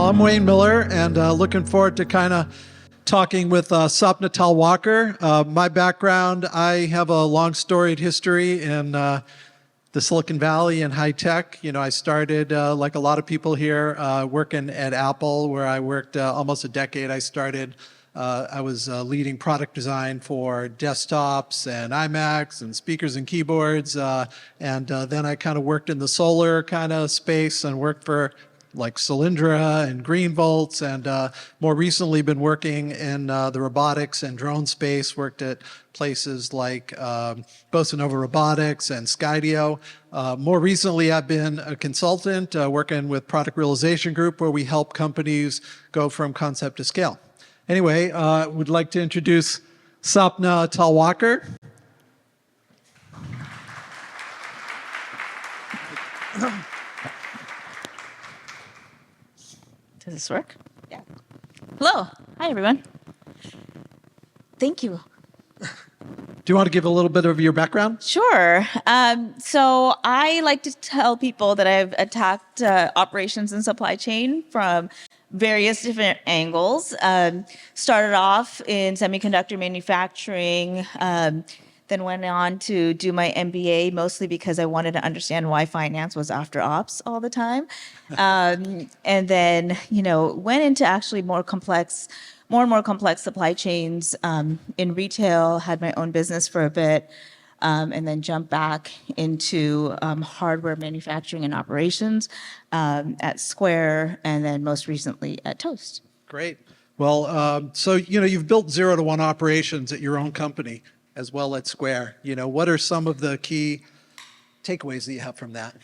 I'm Wayne Miller, and looking forward to kind of talking with Sapna Talwalkar. My background, I have a long storied history in the Silicon Valley and high tech. You know, I started, like a lot of people here, working at Apple, where I worked almost a decade. I was leading product design for desktops and iMacs and speakers and keyboards. And then I kind of worked in the solar kind of space and worked for like Solyndra and Greenvolts, and more recently been working in the robotics and drone space, worked at places like Bossa Nova Robotics and Skydio. More recently, I've been a consultant working with Product Realization Group, where we help companies go from concept to scale. Anyway, would like to introduce Sapna Talwalkar. Does this work? Yeah. Hello. Hi, everyone. Thank you. Do you want to give a little bit of your background? Sure. So I like to tell people that I've attacked operations and supply chain from various different angles. Started off in semiconductor manufacturing, then went on to do my MBA, mostly because I wanted to understand why finance was after ops all the time. And then, went into actually more and more complex supply chains in retail, had my own business for a bit, and then jumped back into hardware manufacturing and operations at Square, and then most recently at Toast. Great. Well, so, you've built 0 to 1 operations at your own company as well at Square. What are some of the key takeaways that you have from that?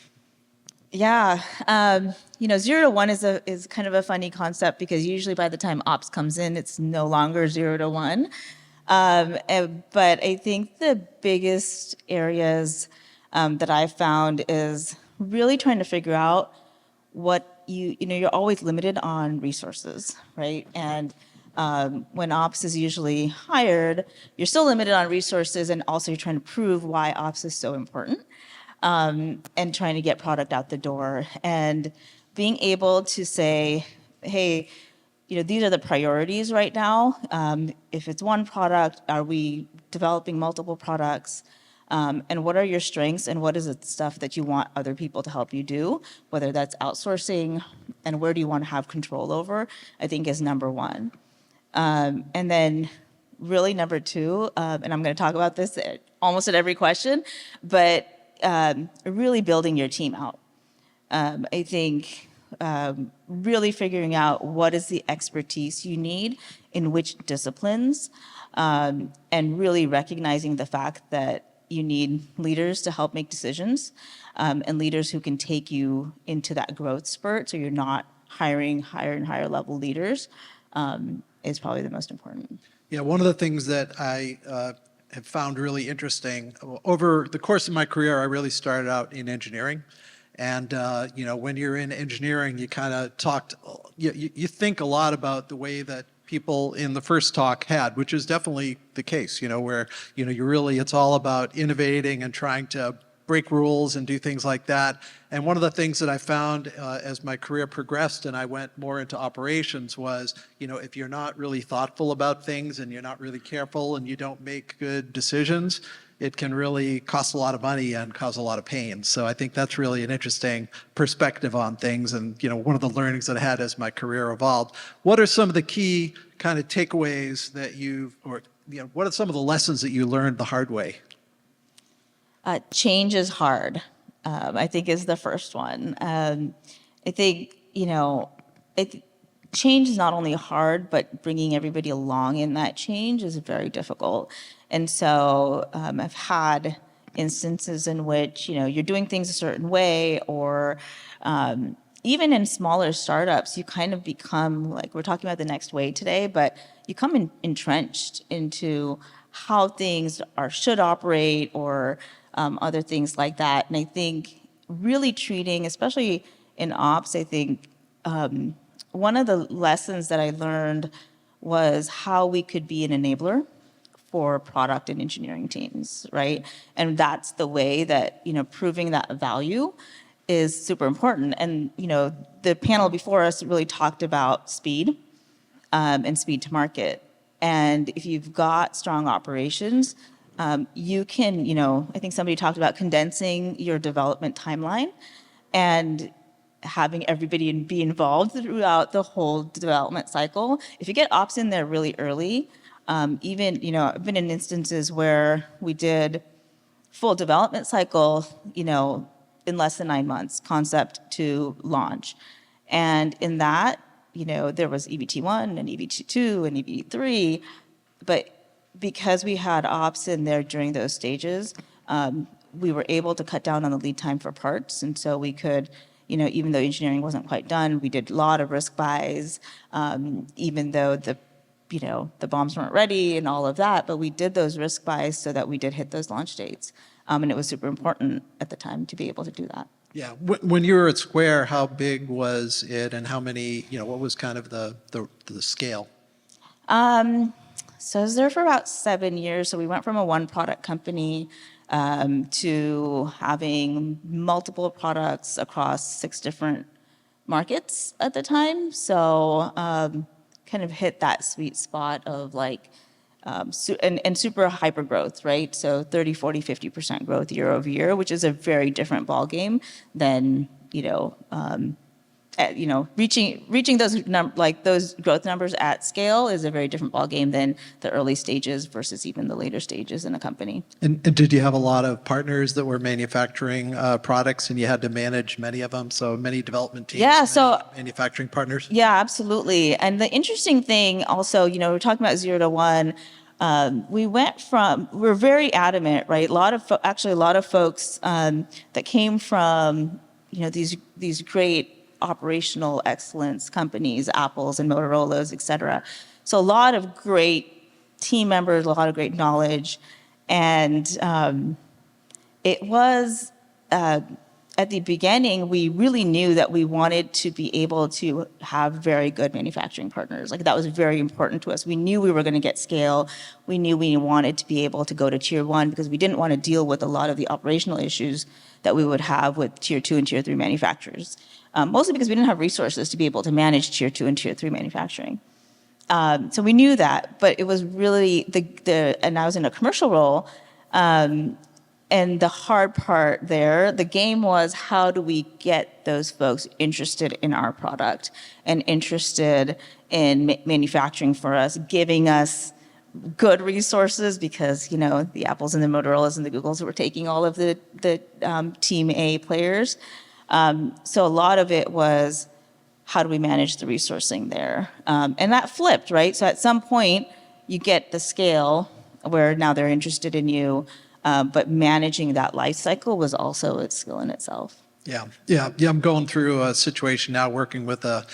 Yeah, 0 to 1 is kind of a funny concept, because usually by the time ops comes in, it's no longer 0 to 1. But I think the biggest areas that I've found is really trying to figure out what you're always limited on resources, right? And when ops is usually hired, you're still limited on resources, and also you're trying to prove why ops is so important, and trying to get product out the door. And being able to say, hey, these are the priorities right now. If it's one product, are we developing multiple products? And what are your strengths, and what is the stuff that you want other people to help you do, whether that's outsourcing, and where do you want to have control over, I think is number one. And then really number two, and I'm going to talk about this almost at every question, but really building your team out. I think really figuring out what is the expertise you need in which disciplines, and really recognizing the fact that you need leaders to help make decisions, and leaders who can take you into that growth spurt, so you're not hiring higher and higher level leaders, is probably the most important. Yeah, one of the things that I have found really interesting over the course of my career, I really started out in engineering. And, when you're in engineering, you kind of you think a lot about the way that people in the first talk had, which is definitely the case, where, it's all about innovating and trying to break rules and do things like that. And one of the things that I found as my career progressed and I went more into operations was, if you're not really thoughtful about things and you're not really careful and you don't make good decisions, it can really cost a lot of money and cause a lot of pain. So I think that's really an interesting perspective on things, and one of the learnings that I had as my career evolved. What are some of the key kind of takeaways that what are some of the lessons that you learned the hard way? Change is hard, I think, is the first one. I think, change is not only hard, but bringing everybody along in that change is very difficult. And so I've had instances in which, you're doing things a certain way, or even in smaller startups, you kind of become, like we're talking about the next way today, but you come entrenched into how things should operate, or other things like that. And I think really treating, especially in ops, I think one of the lessons that I learned was how we could be an enabler for product and engineering teams, right? And that's the way that, proving that value is super important. And, the panel before us really talked about speed and speed to market. And if you've got strong operations, you can, I think somebody talked about condensing your development timeline and having everybody be involved throughout the whole development cycle. If you get ops in there really early, even, I've been in instances where we did full development cycle, in less than 9 months, concept to launch. And in that, there was EBT1 and EBT2 and EBT3, but because we had ops in there during those stages, we were able to cut down on the lead time for parts. And so we could, even though engineering wasn't quite done, we did a lot of risk buys, even though the bombs weren't ready and all of that, but we did those risk buys so that we did hit those launch dates. And it was super important at the time to be able to do that. Yeah. When you were at Square, how big was it, and how many? What was kind of the scale? So I was there for about 7 years. So we went from a one product company to having multiple products across 6 different markets at the time. So kind of hit that sweet spot of like, and super hyper growth, right? So 30, 40, 50% growth year over year, which is a very different ballgame than, reaching those those growth numbers at scale is a very different ballgame than the early stages versus even the later stages in a company. And did you have a lot of partners that were manufacturing products, and you had to manage many of them? So many development teams, Yeah, so manufacturing partners. yeah, absolutely. And the interesting thing also, we're talking about 0 to 1. We're very adamant, right? A lot of folks that came from, these great operational excellence companies, Apples and Motorola's, et cetera. So a lot of great team members, a lot of great knowledge. And it was, at the beginning, we really knew that we wanted to be able to have very good manufacturing partners. Like that was very important to us. We knew we were going to get scale. We knew we wanted to be able to go to tier 1 because we didn't want to deal with a lot of the operational issues that we would have with tier 2 and tier 3 manufacturers. Mostly because we didn't have resources to be able to manage tier 2 and tier 3 manufacturing. So we knew that, but it was really and I was in a commercial role, and the hard part there, the game was how do we get those folks interested in our product and interested in manufacturing for us, giving us good resources because, the Apples and the Motorolas and the Googles were taking all of the team A players. So a lot of it was how do we manage the resourcing there? And that flipped, right? So at some point you get the scale where now they're interested in you, but managing that life cycle was also a skill in itself. Yeah. I'm going through a situation now, working with a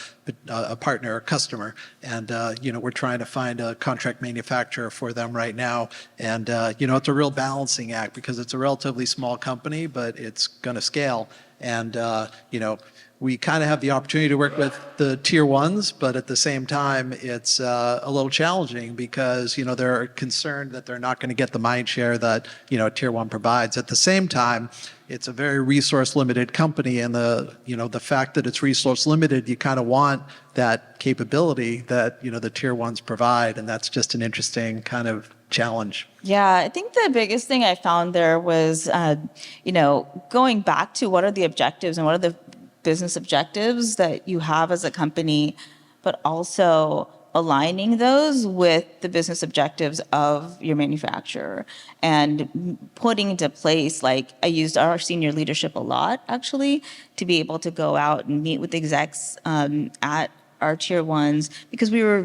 partner, a customer, and we're trying to find a contract manufacturer for them right now. And it's a real balancing act because it's a relatively small company, but it's going to scale. And we kind of have the opportunity to work with the tier 1s, but at the same time, it's a little challenging because, they're concerned that they're not going to get the mind share that, a tier 1 provides. At the same time, it's a very resource limited company, and the fact that it's resource limited, you kind of want that capability that, the tier 1s provide. And that's just an interesting kind of challenge. Yeah, I think the biggest thing I found there was, going back to what are the objectives and what are the business objectives that you have as a company, but also aligning those with the business objectives of your manufacturer and putting into place, like I used our senior leadership a lot actually to be able to go out and meet with execs at our tier 1s because we were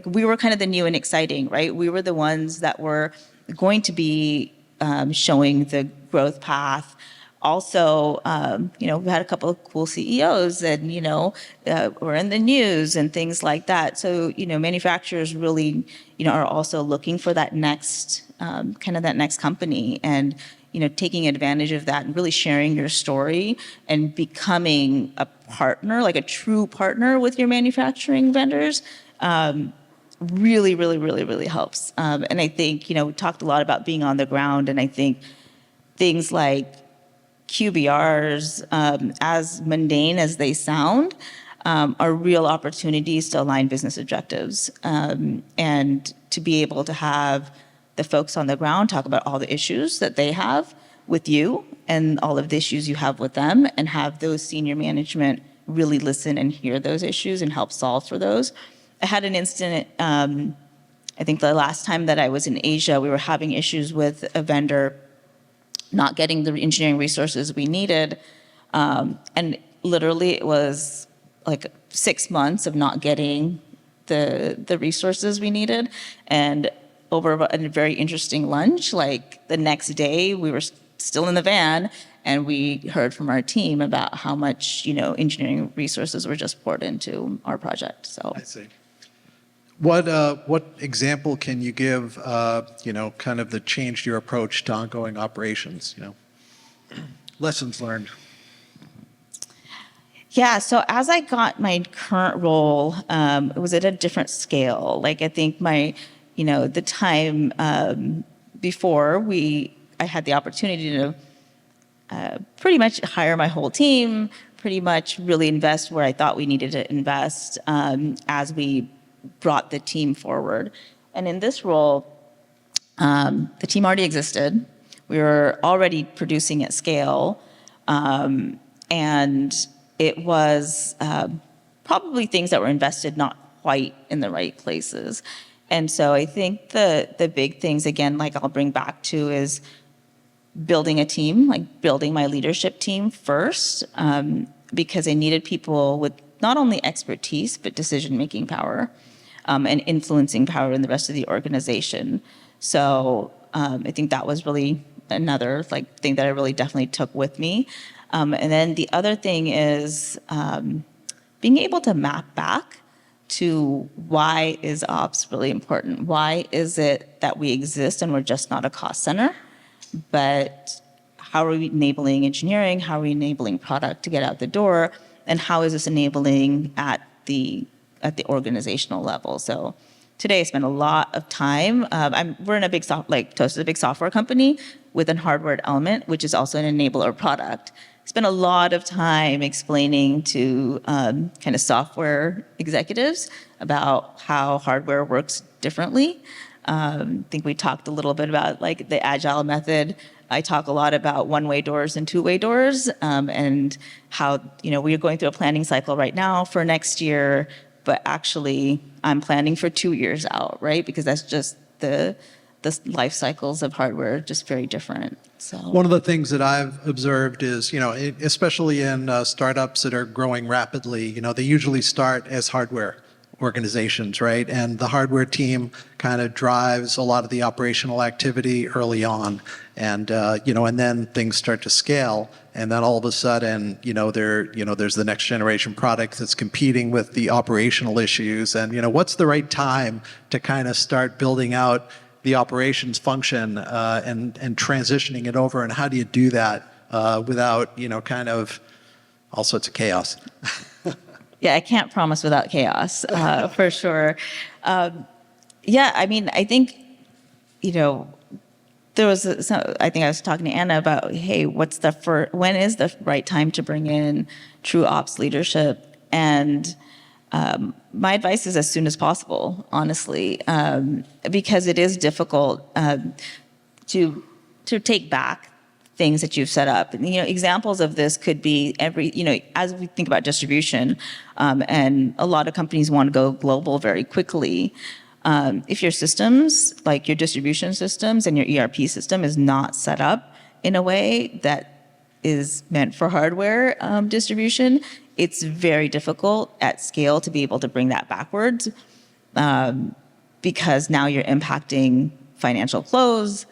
we were kind of the new and exciting, right? We were the ones that were going to be showing the growth path. Also, we had a couple of cool CEOs and, were in the news and things like that. So, manufacturers really, are also looking for that next, that next company and, taking advantage of that and really sharing your story and becoming a partner, like a true partner with your manufacturing vendors. Really, really, really, really helps. And I think, we talked a lot about being on the ground, and I think things like QBRs, as mundane as they sound, are real opportunities to align business objectives, and to be able to have the folks on the ground talk about all the issues that they have with you and all of the issues you have with them, and have those senior management really listen and hear those issues and help solve for those. I had an incident, I think the last time that I was in Asia, we were having issues with a vendor not getting the engineering resources we needed. And literally it was like 6 months of not getting the resources we needed. And over a very interesting lunch, like the next day we were still in the van and we heard from our team about how much, engineering resources were just poured into our project. So I see. What example can you give, kind of that changed your approach to ongoing operations, lessons learned? yeah, so as I got my current role, it was at a different scale. Like I think the time before I had the opportunity to pretty much hire my whole team, pretty much really invest where I thought we needed to invest as we brought the team forward. And in this role, the team already existed. We were already producing at scale. And it was probably things that were invested not quite in the right places. And so I think the big things, again, like I'll bring back to is building a team, like building my leadership team first, because I needed people with not only expertise, but decision-making power. And influencing power in the rest of the organization. So I think that was really another thing that I really definitely took with me. And then the other thing is being able to map back to why is ops really important? Why is it that we exist and we're just not a cost center? But how are we enabling engineering? How are we enabling product to get out the door? And how is this enabling at the organizational level? So today I spend a lot of time. We're in a big Toast is a big software company with a hardware element, which is also an enabler product. Spend a lot of time explaining to kind of software executives about how hardware works differently. I think we talked a little bit about the agile method. I talk a lot about one-way doors and two-way doors, and how we are going through a planning cycle right now for next year. But actually, I'm planning for 2 years out, right? Because that's just the life cycles of hardware, just very different. So One of the things that I've observed is, especially in startups that are growing rapidly, they usually start as hardware organizations, right? And the hardware team kind of drives a lot of the operational activity early on. And, and then things start to scale. And then all of a sudden, there's the next generation product that's competing with the operational issues. And, what's the right time to kind of start building out the operations function and transitioning it over? And how do you do that without, kind of all sorts of chaos? yeah, I can't promise without chaos, for sure. I think, there was I think I was talking to Anna about, hey, when is the right time to bring in true ops leadership? And my advice is as soon as possible, honestly, because it is difficult to take back things that you've set up. And, examples of this could be as we think about distribution, and a lot of companies want to go global very quickly. If your systems, like your distribution systems and your ERP system, is not set up in a way that is meant for hardware distribution, it's very difficult at scale to be able to bring that backwards, because now you're impacting financial close.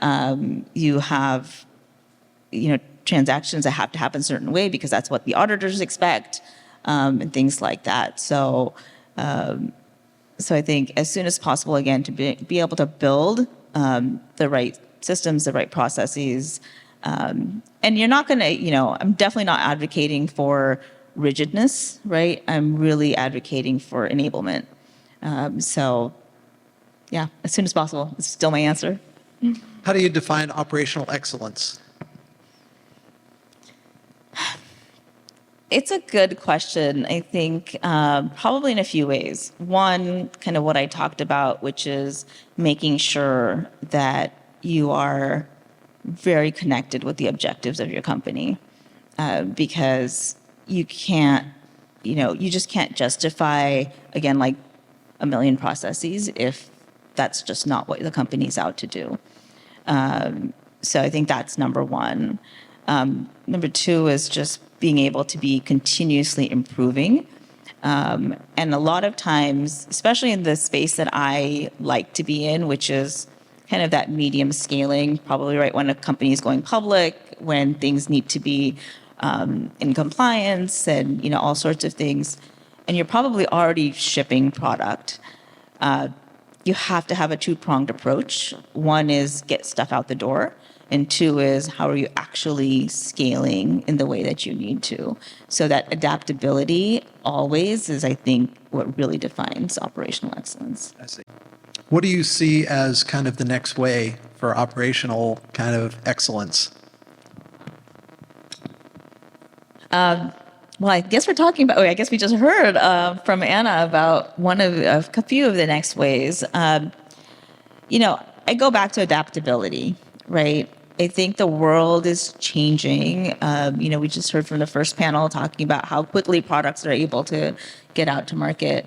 You have transactions that have to happen a certain way because that's what the auditors expect, and things like that. So I think as soon as possible, again, to be able to build the right systems, the right processes. And you're not going to, I'm definitely not advocating for rigidness, right? I'm really advocating for enablement. Yeah, as soon as possible. It's still my answer. How do you define operational excellence? It's a good question. I think probably in a few ways. One, kind of what I talked about, which is making sure that you are very connected with the objectives of your company, because you can't, you just can't justify, again, like a million processes if that's just not what the company's out to do. So I think that's number one. Number two is just being able to be continuously improving. And a lot of times, especially in the space that I like to be in, which is kind of that medium scaling, probably right when a company is going public, when things need to be in compliance and all sorts of things, and you're probably already shipping product. You have to have a two-pronged approach. One is get stuff out the door, and two is how are you actually scaling in the way that you need to. So that adaptability always is, I think, what really defines operational excellence. I see. What do you see as kind of the next way for operational kind of excellence? Well, I guess we're talking about, I guess we just heard from Anna about one of a few of the next ways. I go back to adaptability, right? I think the world is changing. We just heard from the first panel talking about how quickly products are able to get out to market.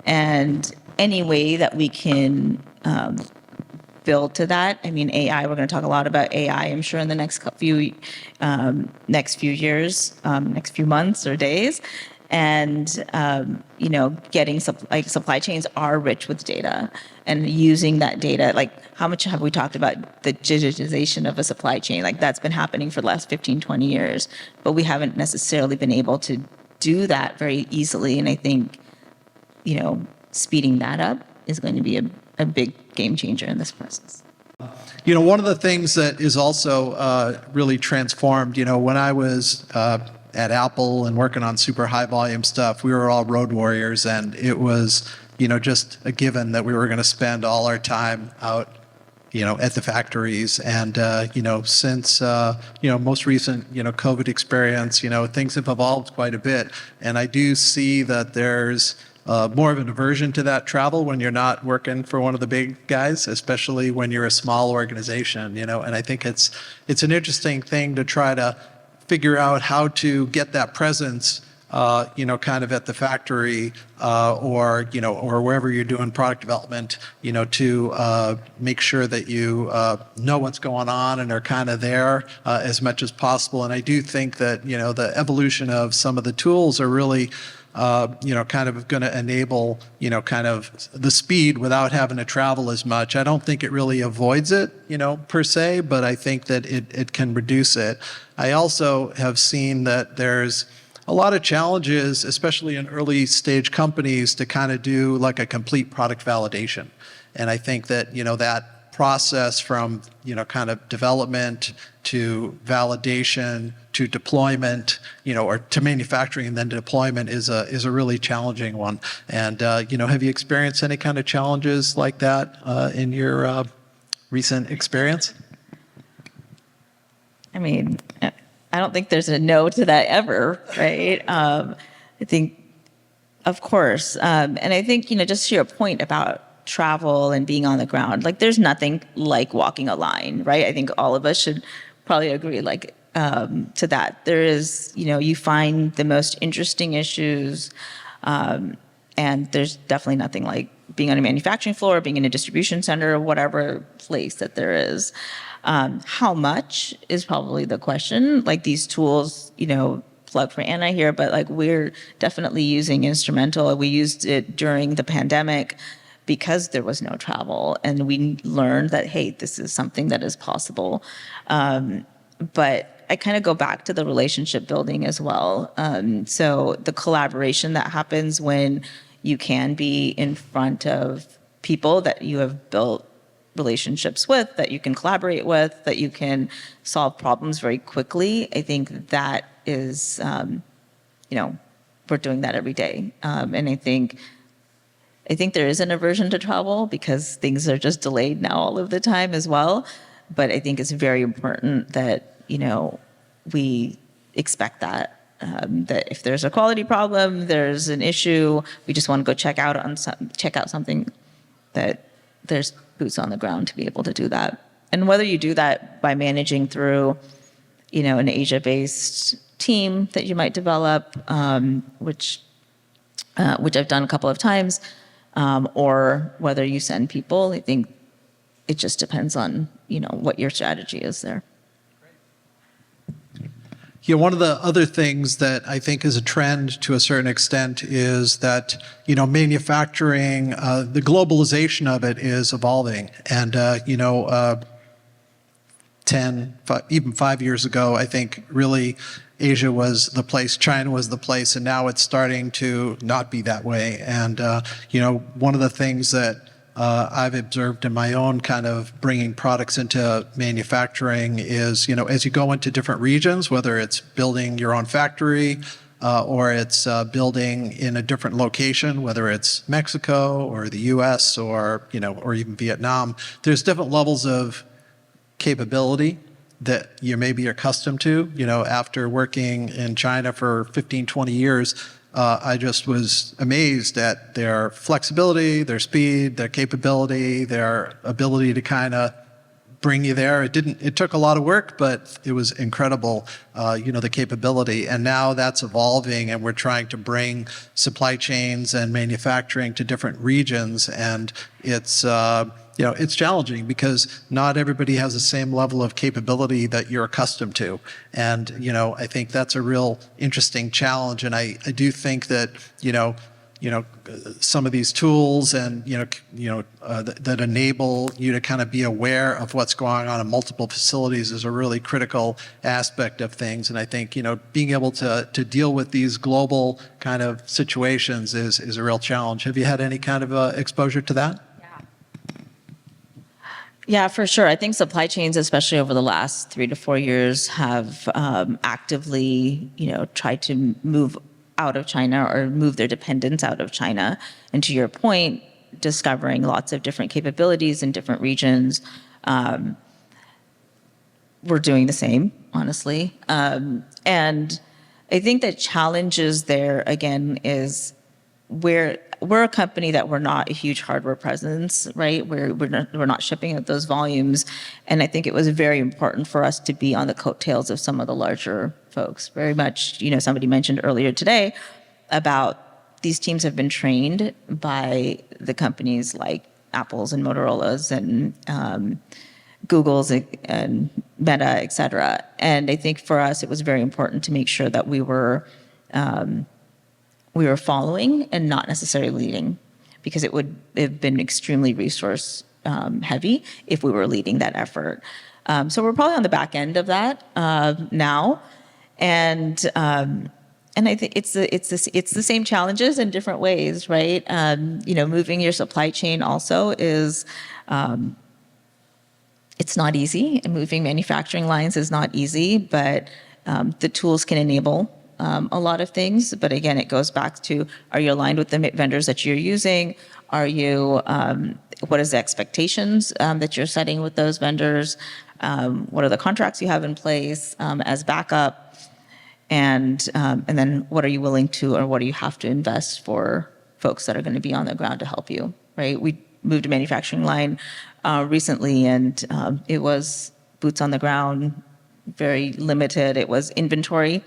And any way that we can build to that. I mean, AI, we're going to talk a lot about AI, I'm sure, in the next few years, next few months or days. And, getting supply chains are rich with data, and using that data, like how much have we talked about the digitization of a supply chain? Like that's been happening for the last 15, 20 years, but we haven't necessarily been able to do that very easily. And I think, speeding that up is going to be a big game changer in this process. One of the things that is also really transformed, when I was at Apple and working on super high volume stuff, we were all road warriors, and it was, just a given that we were going to spend all our time out, at the factories. And, since, most recent, COVID experience, things have evolved quite a bit. And I do see that there's more of an aversion to that travel when you're not working for one of the big guys, especially when you're a small organization, and I think it's an interesting thing to try to figure out how to get that presence, kind of at the factory, or wherever you're doing product development, to make sure that you know what's going on and are kind of there as much as possible. And I do think that, the evolution of some of the tools are really kind of going to enable, kind of the speed without having to travel as much. I don't think it really avoids it, per se, but I think that it can reduce it. I also have seen that there's a lot of challenges, especially in early stage companies, to kind of do like a complete product validation. And I think that, that process from, kind of development to validation to deployment, or to manufacturing and then deployment is a really challenging one. And, have you experienced any kind of challenges like that in your recent experience? I mean, I don't think there's a no to that ever, right? I think, of course. And I think, just to your point about travel and being on the ground, like there's nothing like walking a line, right? I think all of us should probably agree, to that. There is, you find the most interesting issues, and there's definitely nothing like being on a manufacturing floor, being in a distribution center, or whatever place that there is. How much is probably the question. Like these tools, plug for Anna here, but we're definitely using Instrumental. We used it during the pandemic because there was no travel, and we learned that, hey, this is something that is possible. But I kind of go back to the relationship building as well. So the collaboration that happens when you can be in front of people that you have built relationships with, that you can collaborate with, that you can solve problems very quickly. I think that is, we're doing that every day. And I think there is an aversion to travel because things are just delayed now all of the time as well. But I think it's very important that, we expect that that if there's a quality problem, there's an issue, we just want to go check out something, that there's boots on the ground to be able to do that. And whether you do that by managing through, an Asia-based team that you might develop, which I've done a couple of times, or whether you send people, I think it just depends on, what your strategy is there. Yeah, one of the other things that I think is a trend to a certain extent is that, manufacturing, the globalization of it is evolving. And, even 5 years ago, I think really Asia was the place, China was the place, and now it's starting to not be that way. And, one of the things that I've observed in my own kind of bringing products into manufacturing is, as you go into different regions, whether it's building your own factory or it's building in a different location, whether it's Mexico or the US or, or even Vietnam, there's different levels of capability that you may be accustomed to. After working in China for 15, 20 years, I just was amazed at their flexibility, their speed, their capability, their ability to kind of bring you there. It took a lot of work, but it was incredible, the capability. And now that's evolving, and we're trying to bring supply chains and manufacturing to different regions. And it's challenging because not everybody has the same level of capability that you're accustomed to. And, I think that's a real interesting challenge. And I do think that, some of these tools and, that enable you to kind of be aware of what's going on in multiple facilities is a really critical aspect of things. And I think, being able to deal with these global kind of situations is a real challenge. Have you had any kind of exposure to that? Yeah, for sure. I think supply chains, especially over the last 3 to 4 years, have actively, tried to move out of China or move their dependence out of China. And to your point, discovering lots of different capabilities in different regions. We're doing the same, honestly. And I think the challenges there, again, is we're a company that we're not a huge hardware presence, right? We're not shipping at those volumes. And I think it was very important for us to be on the coattails of some of the larger folks. Very much, somebody mentioned earlier today about these teams have been trained by the companies like Apple's and Motorola's and Google's and Meta, et cetera. And I think for us, it was very important to make sure that we were following and not necessarily leading, because it would have been extremely resource heavy if we were leading that effort. So we're probably on the back end of that now, and I think it's the same challenges in different ways, right? Moving your supply chain also is. It's not easy, and moving manufacturing lines is not easy, but the tools can enable a lot of things. But again, it goes back to, are you aligned with the vendors that you're using? Are you, what is the expectations that you're setting with those vendors? What are the contracts you have in place as backup? And then what are you willing to, or what do you have to invest for folks that are going to be on the ground to help you, right? We moved a manufacturing line recently, and it was boots on the ground, very limited. It was inventory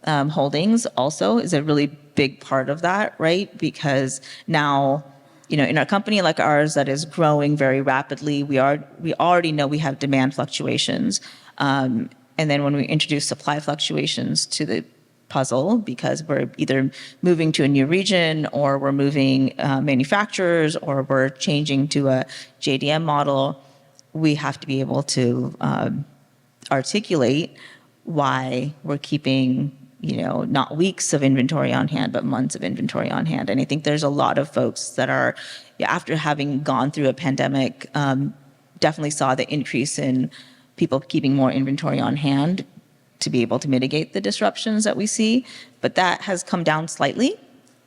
holdings also is a really big part of that, right? Because now, in a company like ours that is growing very rapidly, we already know we have demand fluctuations. And then when we introduce supply fluctuations to the puzzle, because we're either moving to a new region, or we're moving manufacturers, or we're changing to a JDM model, we have to be able to articulate why we're keeping, not weeks of inventory on hand, but months of inventory on hand. And I think there's a lot of folks that are, after having gone through a pandemic, definitely saw the increase in people keeping more inventory on hand to be able to mitigate the disruptions that we see. But that has come down slightly,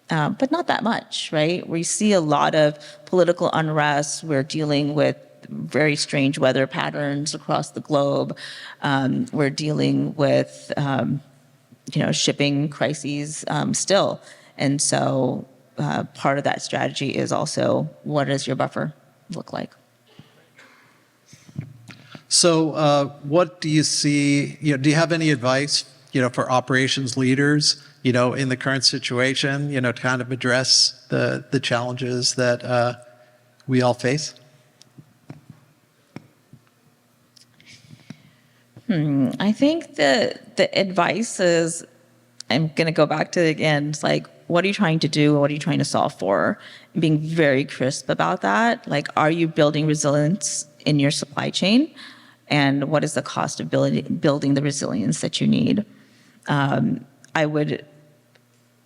but not that much, right? We see a lot of political unrest. We're dealing with very strange weather patterns across the globe. We're dealing with shipping crises still. And so part of that strategy is also, what does your buffer look like? So what do you see, do you have any advice, for operations leaders, in the current situation, to kind of address the challenges that we all face? I think the advice is, I'm going to go back to it again. It's like, what are you trying to do? What are you trying to solve for? And being very crisp about that. Like, are you building resilience in your supply chain? And what is the cost of building the resilience that you need? I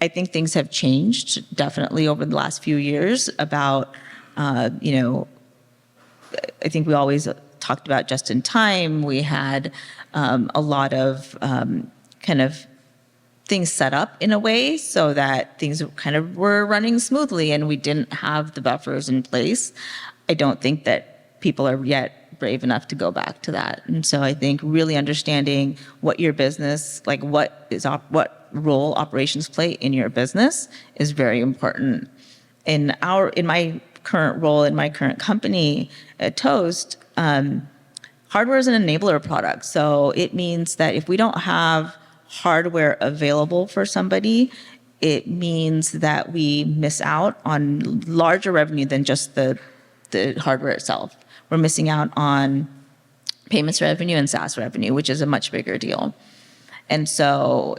think things have changed definitely over the last few years about, I think we always talked about just in time. We had a lot of kind of things set up in a way so that things kind of were running smoothly and we didn't have the buffers in place. I don't think that people are yet brave enough to go back to that. And so I think really understanding what your business, like what role operations play in your business is very important. In my current role in my current company at Toast, hardware is an enabler product. So it means that if we don't have hardware available for somebody, it means that we miss out on larger revenue than just the hardware itself. We're missing out on payments revenue and SaaS revenue, which is a much bigger deal. And so,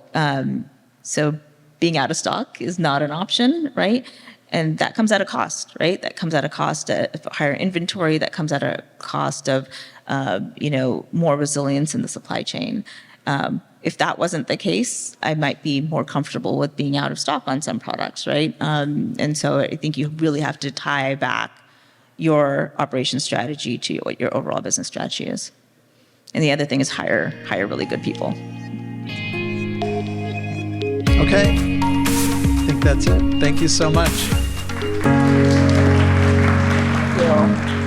being out of stock is not an option, right? And that comes at a cost, right? That comes at a cost of higher inventory. That comes at a cost of, more resilience in the supply chain. If that wasn't the case, I might be more comfortable with being out of stock on some products, right? And so I think you really have to tie back your operations strategy to what your overall business strategy is. And the other thing is hire really good people. Okay. I think that's it. Thank you so much. Thank you.